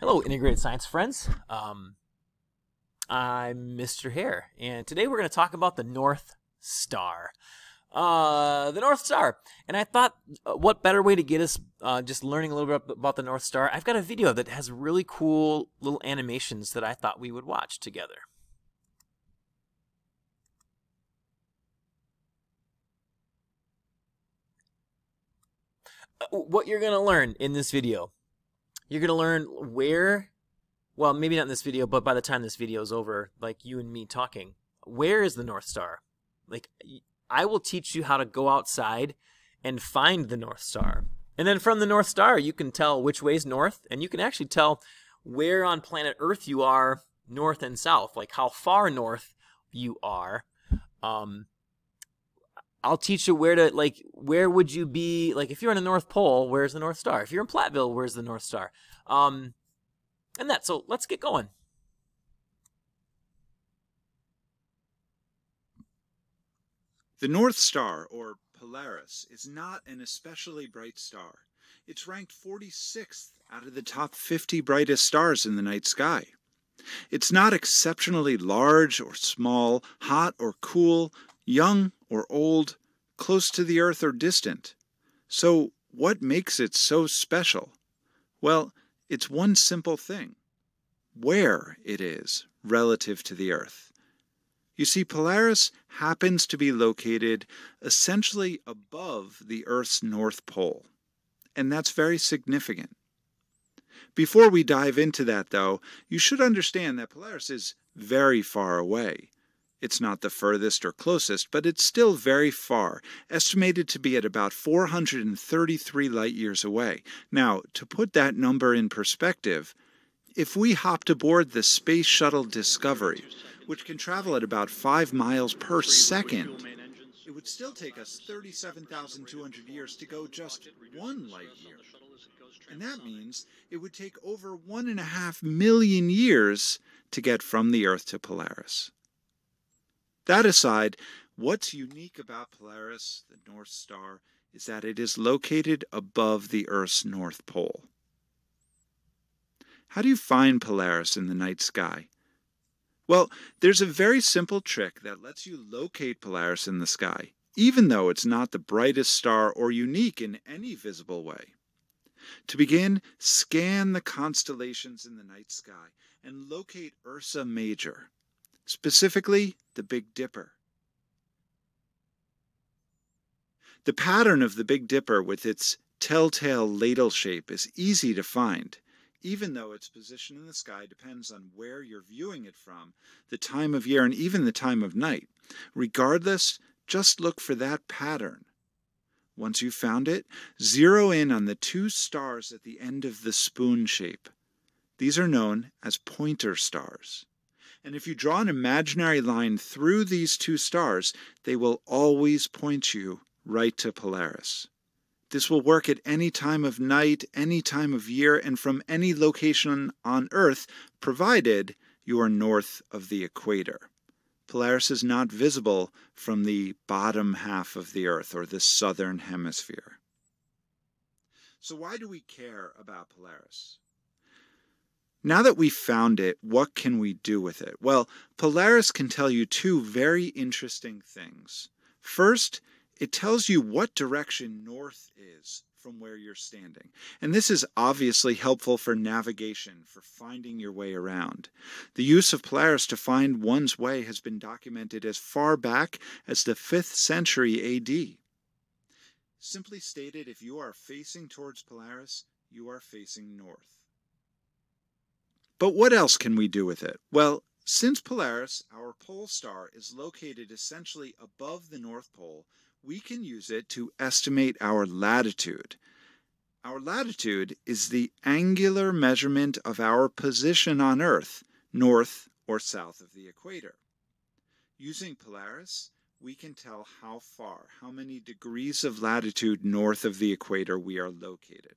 Hello, Integrated Science friends. I'm Mr. Hare, and today we're going to talk about the North Star. The North Star. And I thought, what better way to get us just learning a little bit about the North Star? I've got a video that has really cool little animations that I thought we would watch together. What you're going to learn in this video, you're going to learn where, well, maybe not in this video, but by the time this video is over, like you and me talking, where is the North Star? Like, I will teach you how to go outside and find the North Star. And then from the North Star, you can tell which way's north, and you can actually tell where on planet Earth you are north and south, like how far north you are. I'll teach you where to, like, where would you be, like, if you're in the North Pole, where's the North Star? If you're in Platteville, where's the North Star? So let's get going. The North Star, or Polaris, is not an especially bright star. It's ranked 46th out of the top 50 brightest stars in the night sky. It's not exceptionally large or small, hot or cool, young or old, close to the Earth or distant. So what makes it so special? Well, it's one simple thing: where it is relative to the Earth. You see, Polaris happens to be located essentially above the Earth's North Pole, and that's very significant. Before we dive into that, though, you should understand that Polaris is very far away. It's not the furthest or closest, but it's still very far, estimated to be at about 433 light-years away. Now, to put that number in perspective, if we hopped aboard the Space Shuttle Discovery, which can travel at about 5 miles per second, it would still take us 37,200 years to go just 1 light-year. And that means it would take over 1.5 million years to get from the Earth to Polaris. That aside, what's unique about Polaris, the North Star, is that it is located above the Earth's North Pole. How do you find Polaris in the night sky? Well, there's a very simple trick that lets you locate Polaris in the sky, even though it's not the brightest star or unique in any visible way. To begin, scan the constellations in the night sky and locate Ursa Major, specifically the Big Dipper. The pattern of the Big Dipper with its telltale ladle shape is easy to find, even though its position in the sky depends on where you're viewing it from, the time of year, and even the time of night. Regardless, just look for that pattern. Once you've found it, zero in on the 2 stars at the end of the spoon shape. These are known as pointer stars. And if you draw an imaginary line through these 2 stars, they will always point you right to Polaris. This will work at any time of night, any time of year, and from any location on Earth, provided you are north of the equator. Polaris is not visible from the bottom half of the Earth, or the southern hemisphere. So why do we care about Polaris? Now that we've found it, what can we do with it? Well, Polaris can tell you 2 very interesting things. First, it tells you what direction north is from where you're standing. And this is obviously helpful for navigation, for finding your way around. The use of Polaris to find one's way has been documented as far back as the 5th century AD. Simply stated, if you are facing towards Polaris, you are facing north. But what else can we do with it? Well, since Polaris, our pole star, is located essentially above the North Pole, we can use it to estimate our latitude. Our latitude is the angular measurement of our position on Earth, north or south of the equator. Using Polaris, we can tell how far, how many degrees of latitude north of the equator we are located.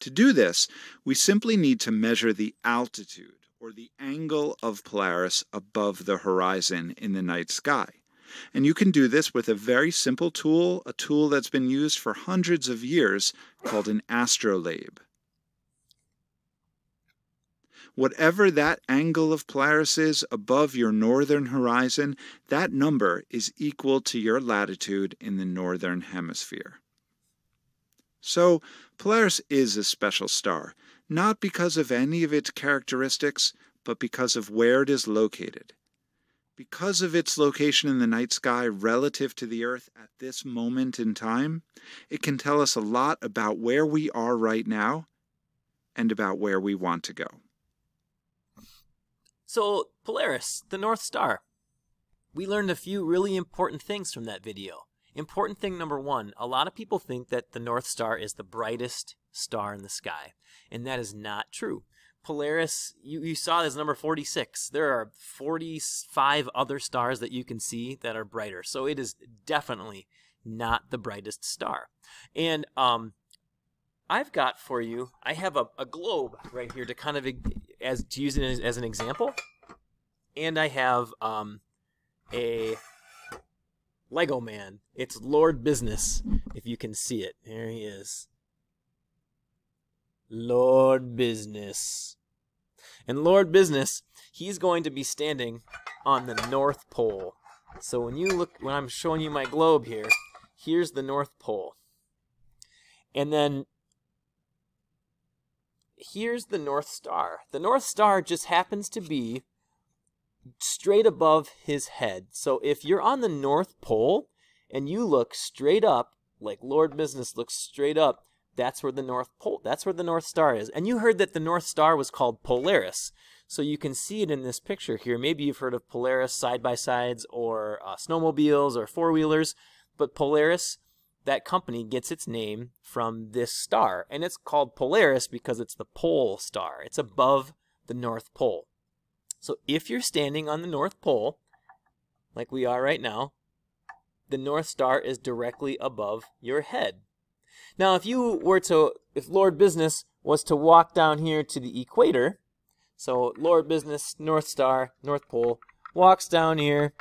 To do this, we simply need to measure the altitude, or the angle of Polaris above the horizon in the night sky. And you can do this with a very simple tool, a tool that's been used for hundreds of years, called an astrolabe. Whatever that angle of Polaris is above your northern horizon, that number is equal to your latitude in the northern hemisphere. So, Polaris is a special star, not because of any of its characteristics, but because of where it is located. Because of its location in the night sky relative to the Earth at this moment in time, it can tell us a lot about where we are right now and about where we want to go. So, Polaris, the North Star. We learned a few really important things from that video. Important thing number one, a lot of people think that the North Star is the brightest star in the sky, and that is not true. Polaris, you saw this number 46. There are 45 other stars that you can see that are brighter, so it is definitely not the brightest star. And I've got for you, I have a globe right here to kind of to use it as an example, and I have a Lego man. It's Lord Business, if you can see it. There he is. Lord Business. And Lord Business, he's going to be standing on the North Pole. So when I'm showing you my globe here, here's the North Pole. And then here's the North Star. The North Star just happens to be straight above his head. So if you're on the North Pole and you look straight up, like Lord Business looks straight up, that's where the North Pole, that's where the North Star is. And you heard that the North Star was called Polaris. So you can see it in this picture here. Maybe you've heard of Polaris side-by-sides or snowmobiles or four-wheelers, but Polaris, that company, gets its name from this star. And it's called Polaris because it's the pole star. It's above the North Pole. So if you're standing on the North Pole, like we are right now, the North Star is directly above your head. Now, if Lord Business was to walk down here to the equator, so Lord Business, North Star, North Pole, walks down here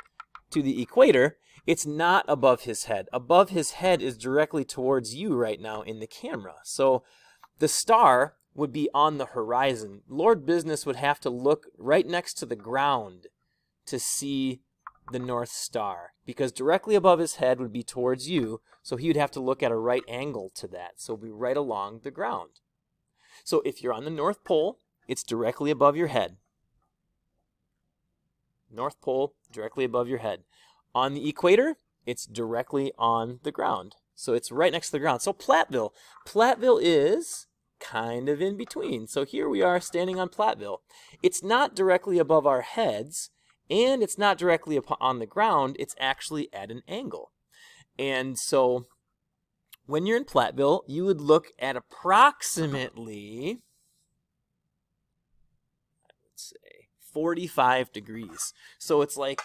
to the equator, it's not above his head. Above his head is directly towards you right now in the camera. So the star would be on the horizon. Lord Business would have to look right next to the ground to see the North Star, because directly above his head would be towards you, so he would have to look at a right angle to that, so it would be right along the ground. So if you're on the North Pole, it's directly above your head. North Pole, directly above your head. On the equator, it's directly on the ground, so it's right next to the ground. So Platteville is kind of in between. So here we are standing on Platteville. It's not directly above our heads, and it's not directly on the ground. It's actually at an angle. And so when you're in Platteville, you would look at approximately, let's say, 45 degrees. So it's like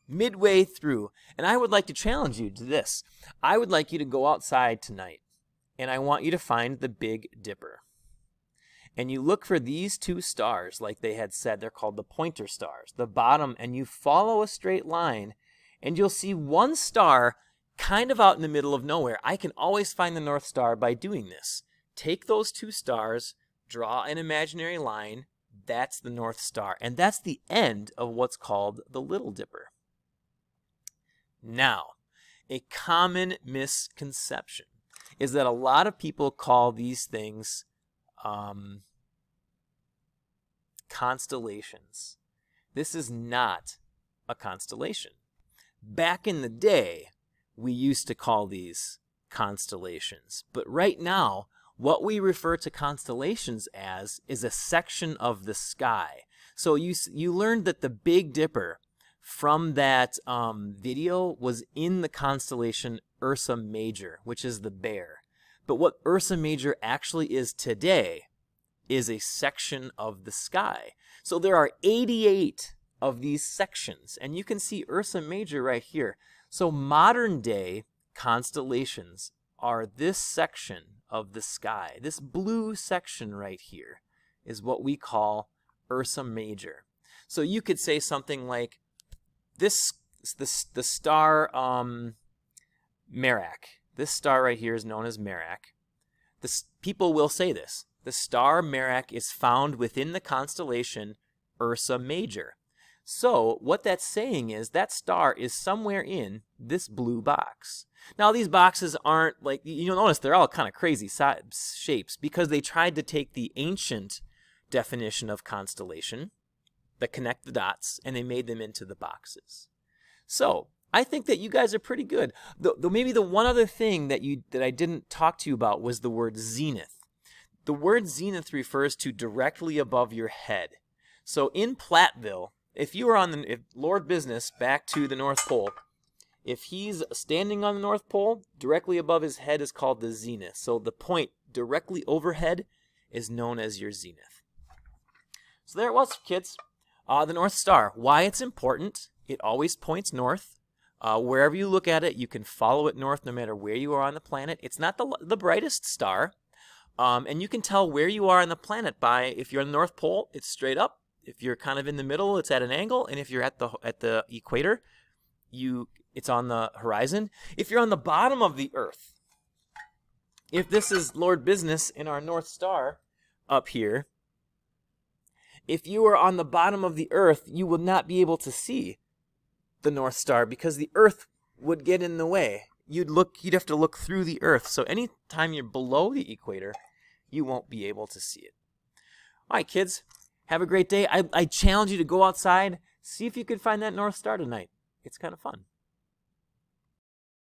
midway through. And I would like to challenge you to this. I would like you to go outside tonight, and I want you to find the Big Dipper. And you look for these two stars, like they had said, they're called the pointer stars, the bottom, and you follow a straight line, and you'll see one star kind of out in the middle of nowhere. I can always find the North Star by doing this. Take those two stars, draw an imaginary line, that's the North Star, and that's the end of what's called the Little Dipper. Now, a common misconception is that a lot of people call these things constellations. This is not a constellation. Back in the day, we used to call these constellations. But right now, what we refer to constellations as is a section of the sky. So you learned that the Big Dipper from that video was in the constellation Ursa Major, which is the bear. But what Ursa Major actually is today is a section of the sky. So there are 88 of these sections, and you can see Ursa Major right here. So modern day constellations are this section of the sky. This blue section right here is what we call Ursa Major. So you could say something like the star Merak. This star right here is known as Merak. People will say this. The star Merak is found within the constellation Ursa Major. So what that's saying is that star is somewhere in this blue box. Now these boxes aren't like, you'll notice they're all kind of crazy shapes because they tried to take the ancient definition of constellation that connect the dots and they made them into the boxes. So I think that you guys are pretty good. Though maybe the one other thing that I didn't talk to you about was the word zenith. The word zenith refers to directly above your head. So in Platteville, if you were if Lord Business back to the North Pole, if he's standing on the North Pole, directly above his head is called the zenith. So the point directly overhead is known as your zenith. So there it was, kids. The North Star. Why it's important? It always points north. Wherever you look at it, you can follow it north no matter where you are on the planet. It's not the brightest star. And you can tell where you are on the planet by, if you're on the North Pole, it's straight up. If you're kind of in the middle, it's at an angle. And if you're at the equator, it's on the horizon. If you're on the bottom of the Earth, if this is Lord Business in our North Star up here, if you are on the bottom of the Earth, you will not be able to see the North Star because the Earth would get in the way. You'd have to look through the Earth. So anytime you're below the equator, you won't be able to see it. All right, kids, have a great day. I challenge you to go outside, see if you can find that North Star tonight. It's kind of fun.